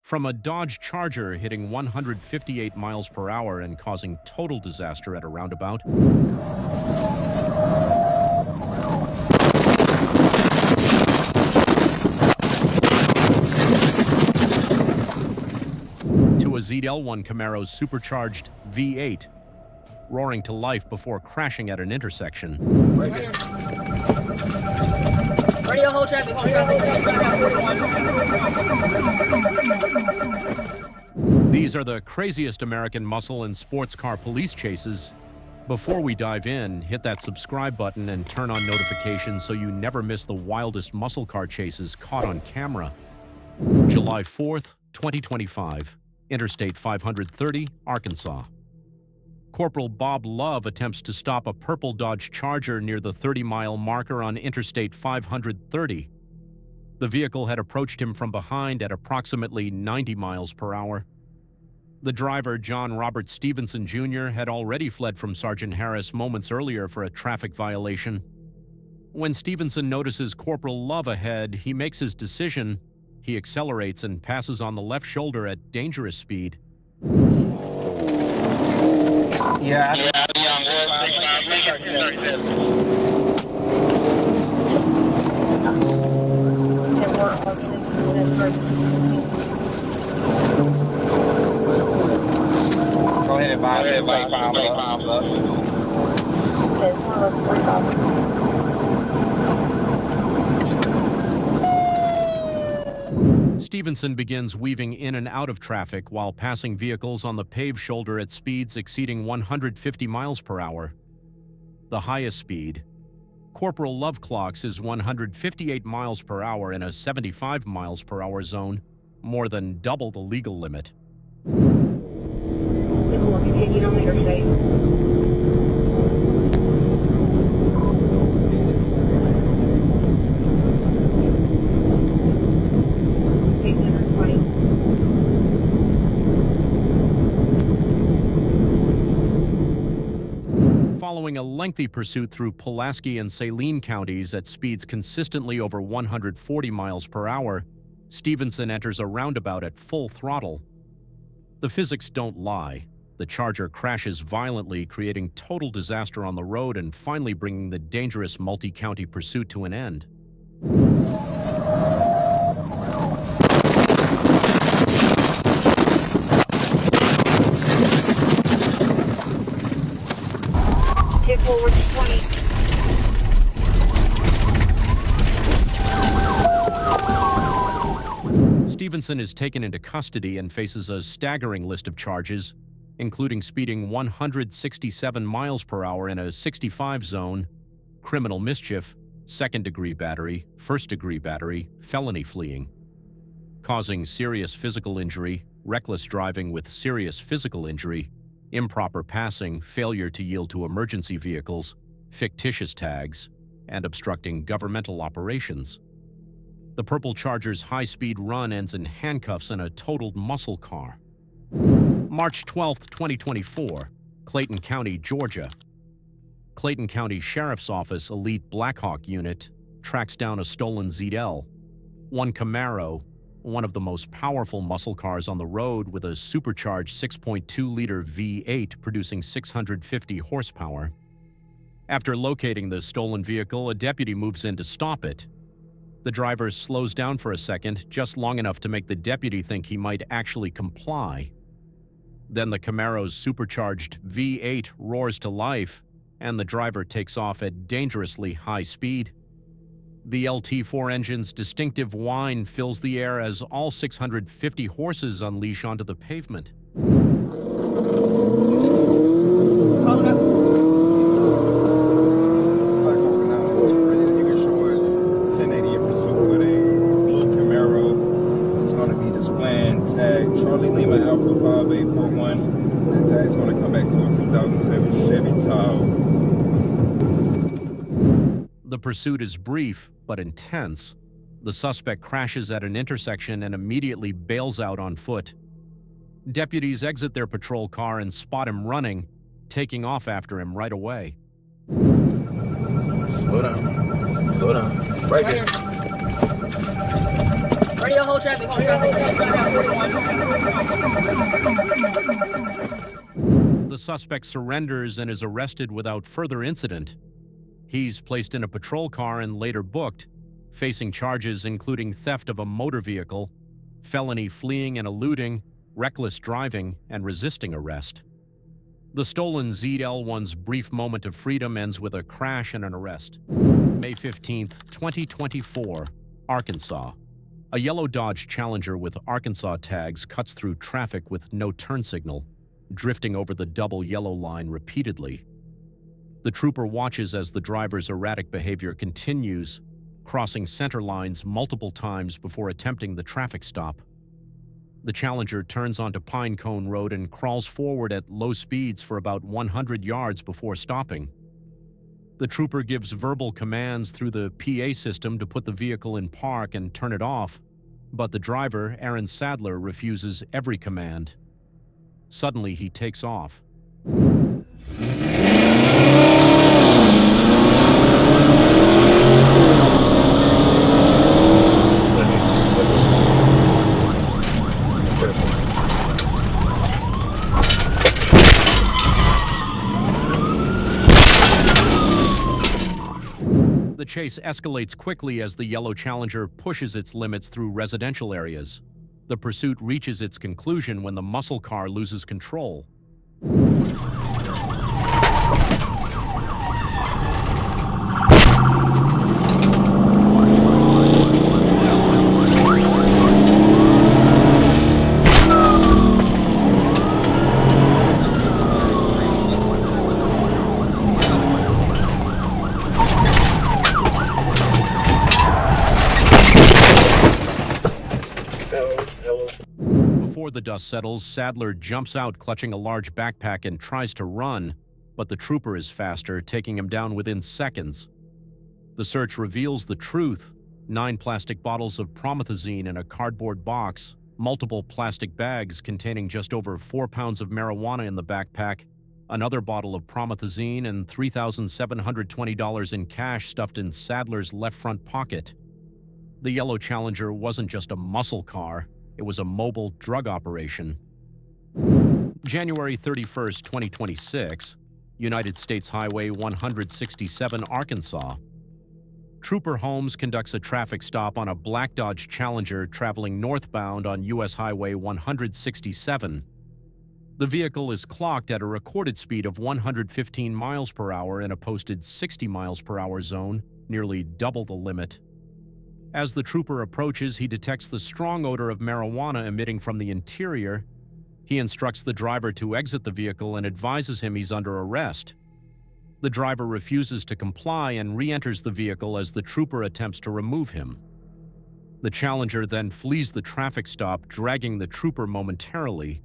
From a Dodge Charger hitting 158 miles per hour and causing total disaster at a roundabout, to a ZL1 Camaro's supercharged V8, roaring to life before crashing at an intersection. Right here. Radio, hold traffic, hold traffic. These are the craziest American muscle and sports car police chases. Before we dive in, hit that subscribe button and turn on notifications so you never miss the wildest muscle car chases caught on camera. July 4th, 2025, Interstate 530, Arkansas. Corporal Bob Love attempts to stop a purple Dodge Charger near the 30-mile marker on Interstate 530. The vehicle had approached him from behind at approximately 90 miles per hour. The driver, John Robert Stevenson Jr., had already fled from Sergeant Harris moments earlier for a traffic violation. When Stevenson notices Corporal Love ahead, he makes his decision. He accelerates and passes on the left shoulder at dangerous speed. Go ahead and buy it. Stevenson begins weaving in and out of traffic while passing vehicles on the paved shoulder at speeds exceeding 150 miles per hour. The highest speed Corporal Love clocks is 158 miles per hour in a 75 miles per hour zone, more than double the legal limit. Following a lengthy pursuit through Pulaski and Saline counties at speeds consistently over 140 miles per hour, Stevenson enters a roundabout at full throttle. The physics don't lie. The Charger crashes violently, creating total disaster on the road and finally bringing the dangerous multi-county pursuit to an end. Forward 20. Stevenson is taken into custody and faces a staggering list of charges, including speeding 167 miles per hour in a 65 zone, criminal mischief, second-degree battery, first-degree battery, felony fleeing, causing serious physical injury, reckless driving with serious physical injury, improper passing, failure to yield to emergency vehicles, fictitious tags, and obstructing governmental operations. The Purple Charger's high-speed run ends in handcuffs and a totaled muscle car. March 12, 2024, Clayton County, Georgia. Clayton County Sheriff's Office Elite Blackhawk Unit tracks down a stolen ZL, one Camaro, one of the most powerful muscle cars on the road with a supercharged 6.2-liter V8 producing 650 horsepower. After locating the stolen vehicle, a deputy moves in to stop it. The driver slows down for a second, just long enough to make the deputy think he might actually comply. Then the Camaro's supercharged V8 roars to life, and the driver takes off at dangerously high speed. The LT4 engine's distinctive whine fills the air as all 650 horses unleash onto the pavement. Charlie Lima Alpha 5841. That tag's going to come back to a 2007 Chevy Tahoe. The pursuit is brief but intense. The suspect crashes at an intersection and immediately bails out on foot. Deputies exit their patrol car and spot him running, taking off after him right away. Slow down. Slow down. Right here. Radio, hold traffic, hold traffic. suspect surrenders and is arrested without further incident. He's placed in a patrol car and later booked, facing charges including theft of a motor vehicle, felony fleeing and eluding, reckless driving, and resisting arrest. The stolen ZL1's brief moment of freedom ends with a crash and an arrest. May 15, 2024, Arkansas. A yellow Dodge Challenger with Arkansas tags cuts through traffic with no turn signal, drifting over the double yellow line repeatedly. The trooper watches as the driver's erratic behavior continues, crossing center lines multiple times before attempting the traffic stop. The Challenger turns onto Pinecone Road and crawls forward at low speeds for about 100 yards before stopping. The trooper gives verbal commands through the PA system to put the vehicle in park and turn it off, but the driver, Aaron Sadler, refuses every command. Suddenly, he takes off. The chase escalates quickly as the yellow Challenger pushes its limits through residential areas. The pursuit reaches its conclusion when the muscle car loses control. Before the dust settles, Sadler jumps out clutching a large backpack and tries to run, but the trooper is faster, taking him down within seconds. The search reveals the truth: 9 plastic bottles of promethazine in a cardboard box, multiple plastic bags containing just over 4 pounds of marijuana in the backpack, another bottle of promethazine, and $3,720 in cash stuffed in Sadler's left front pocket. The yellow Challenger wasn't just a muscle car. It was a mobile drug operation. January 31st, 2026, United States Highway 167, Arkansas. Trooper Holmes conducts a traffic stop on a black Dodge Challenger traveling northbound on U.S. Highway 167. The vehicle is clocked at a recorded speed of 115 miles per hour in a posted 60 miles per hour zone, nearly double the limit. As the trooper approaches, he detects the strong odor of marijuana emitting from the interior. He instructs the driver to exit the vehicle and advises him he's under arrest. The driver refuses to comply and re-enters the vehicle as the trooper attempts to remove him. The Challenger then flees the traffic stop, dragging the trooper momentarily.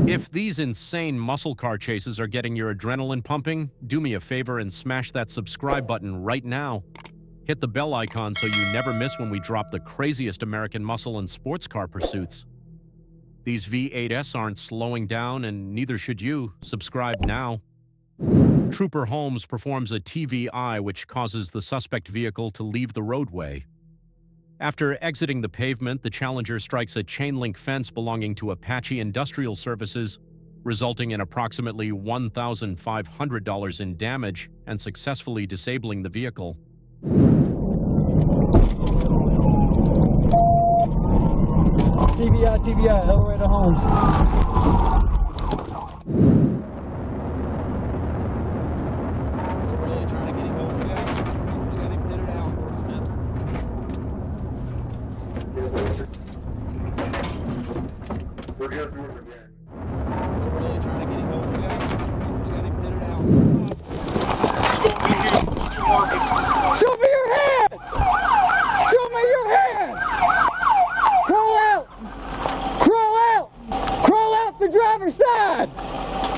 If these insane muscle car chases are getting your adrenaline pumping, do me a favor and smash that subscribe button right now. Hit the bell icon so you never miss when we drop the craziest American muscle and sports car pursuits. These V8s aren't slowing down, and neither should you. Subscribe now. Trooper Holmes performs a TVI, which causes the suspect vehicle to leave the roadway. After exiting the pavement, the Challenger strikes a chain-link fence belonging to Apache Industrial Services, resulting in approximately $1,500 in damage and successfully disabling the vehicle. TBI, all the way to Holmes. We're here for it again. We're really trying to get him over, guys. We got him pitted out. Show me your hands! Show me your hands! Crawl out! Crawl out! Crawl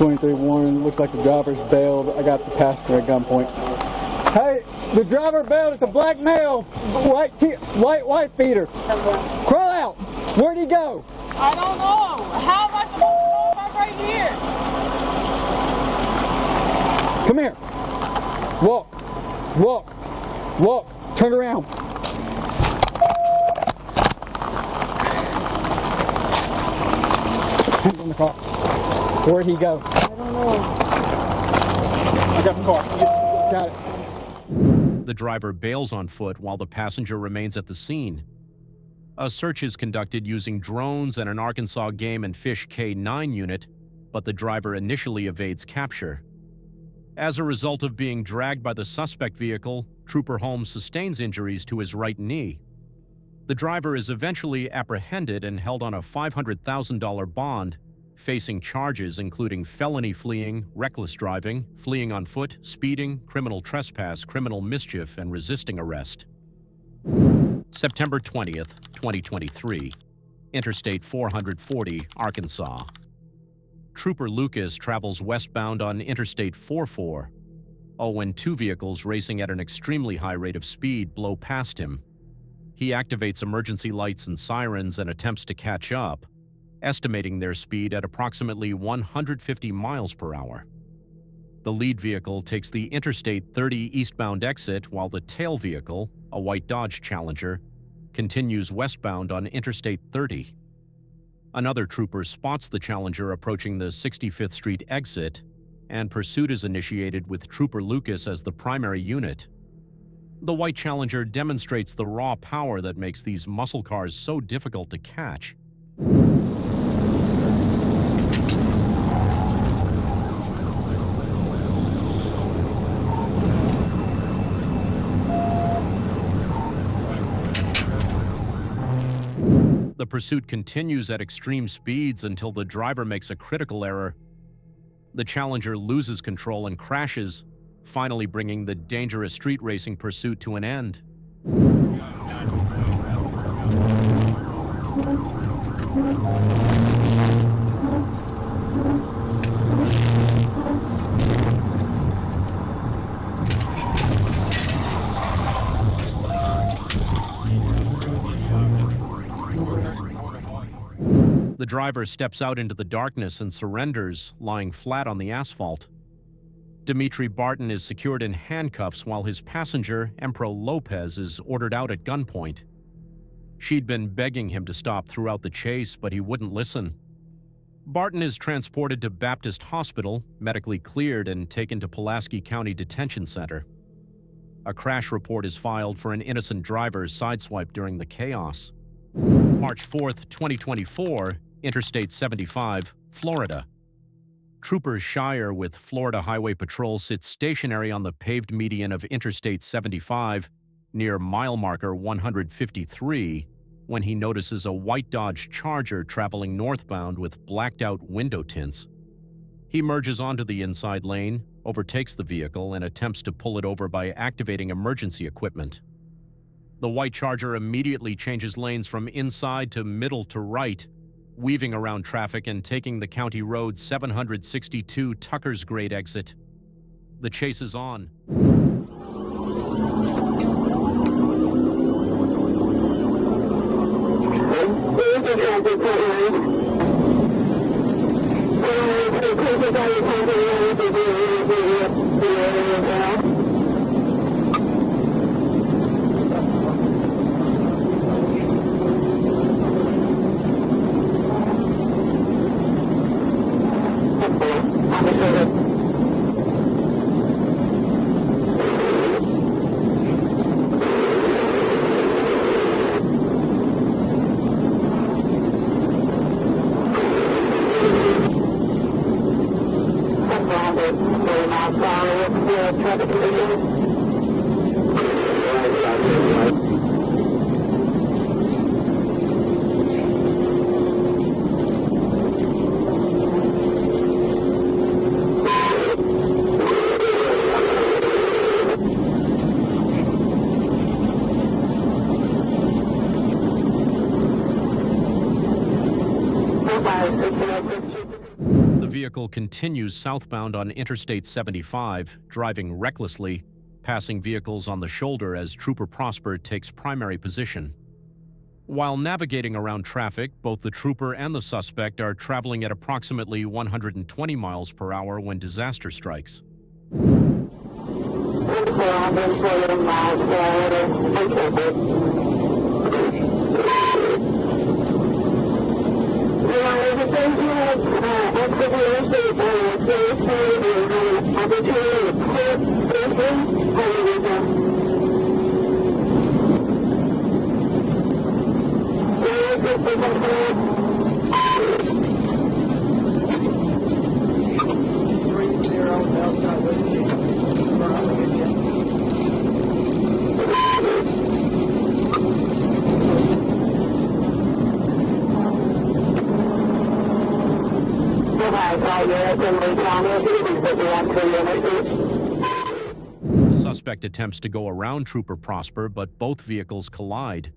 23-1, looks like the driver's bailed. I got the passenger at gunpoint. Hey, the driver bailed. It's a black male, white feeder. Crawl out. Where'd he go? I don't know. How am I supposed to know if I'm right here? Come here. Walk. Turn around. Hands on the car. Where'd he go? I don't know. I got the car. Got it. The driver bails on foot while the passenger remains at the scene. A search is conducted using drones and an Arkansas Game and Fish K-9 unit, but the driver initially evades capture. As a result of being dragged by the suspect vehicle, Trooper Holmes sustains injuries to his right knee. The driver is eventually apprehended and held on a $500,000 bond, facing charges including felony fleeing, reckless driving, fleeing on foot, speeding, criminal trespass, criminal mischief, and resisting arrest. September 20th, 2023, Interstate 440, Arkansas. Trooper Lucas travels westbound on Interstate 44, when two vehicles racing at an extremely high rate of speed blow past him. He activates emergency lights and sirens and attempts to catch up, estimating their speed at approximately 150 miles per hour. The lead vehicle takes the Interstate 30 eastbound exit while the tail vehicle, a white Dodge Challenger, continues westbound on Interstate 30. Another trooper spots the Challenger approaching the 65th Street exit, and pursuit is initiated with Trooper Lucas as the primary unit. The white Challenger demonstrates the raw power that makes these muscle cars so difficult to catch. The pursuit continues at extreme speeds until the driver makes a critical error. The Challenger loses control and crashes, finally bringing the dangerous street racing pursuit to an end. The driver steps out into the darkness and surrenders, lying flat on the asphalt. Dimitri Barton is secured in handcuffs while his passenger, Empro Lopez, is ordered out at gunpoint. She'd been begging him to stop throughout the chase, but he wouldn't listen. Barton is transported to Baptist Hospital, medically cleared, and taken to Pulaski County Detention Center. A crash report is filed for an innocent driver sideswiped during the chaos. March 4th, 2024, Interstate 75, Florida. Trooper Shire with Florida Highway Patrol sits stationary on the paved median of Interstate 75 near mile marker 153 when he notices a white Dodge Charger traveling northbound with blacked-out window tints. He merges onto the inside lane, overtakes the vehicle, and attempts to pull it over by activating emergency equipment. The white Charger immediately changes lanes from inside to middle to right, weaving around traffic and taking the County Road 762 Tucker's Grade exit. The chase is on. The vehicle continues southbound on Interstate 75, driving recklessly, passing vehicles on the shoulder as Trooper Prosper takes primary position. While navigating around traffic, both the trooper and the suspect are traveling at approximately 120 miles per hour when disaster strikes. The suspect attempts to go around Trooper Prosper, but both vehicles collide.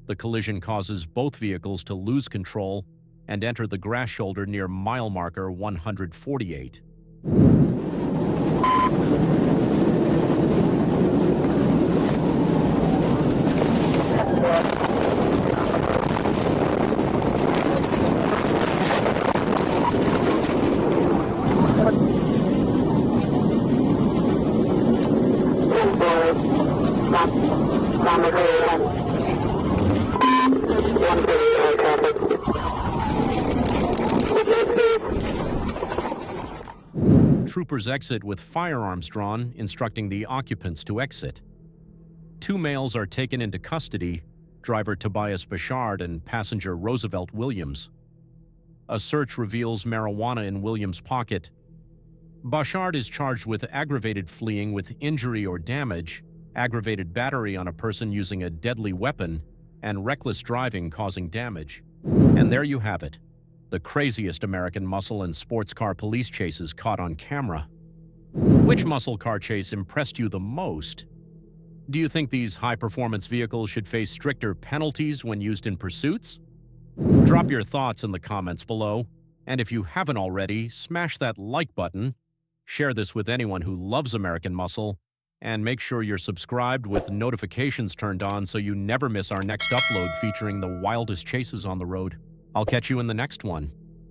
The collision causes both vehicles to lose control and enter the grass shoulder near mile marker 148. Troopers exit with firearms drawn, instructing the occupants to exit. Two males are taken into custody, driver Tobias Bashard and passenger Roosevelt Williams. A search reveals marijuana in Williams' pocket. Bashard is charged with aggravated fleeing with injury or damage, aggravated battery on a person using a deadly weapon, and reckless driving causing damage. And there you have it. The craziest American muscle and sports car police chases caught on camera. Which muscle car chase impressed you the most? Do you think these high-performance vehicles should face stricter penalties when used in pursuits? Drop your thoughts in the comments below, and if you haven't already, smash that like button, share this with anyone who loves American muscle, and make sure you're subscribed with notifications turned on so you never miss our next upload featuring the wildest chases on the road. I'll catch you in the next one.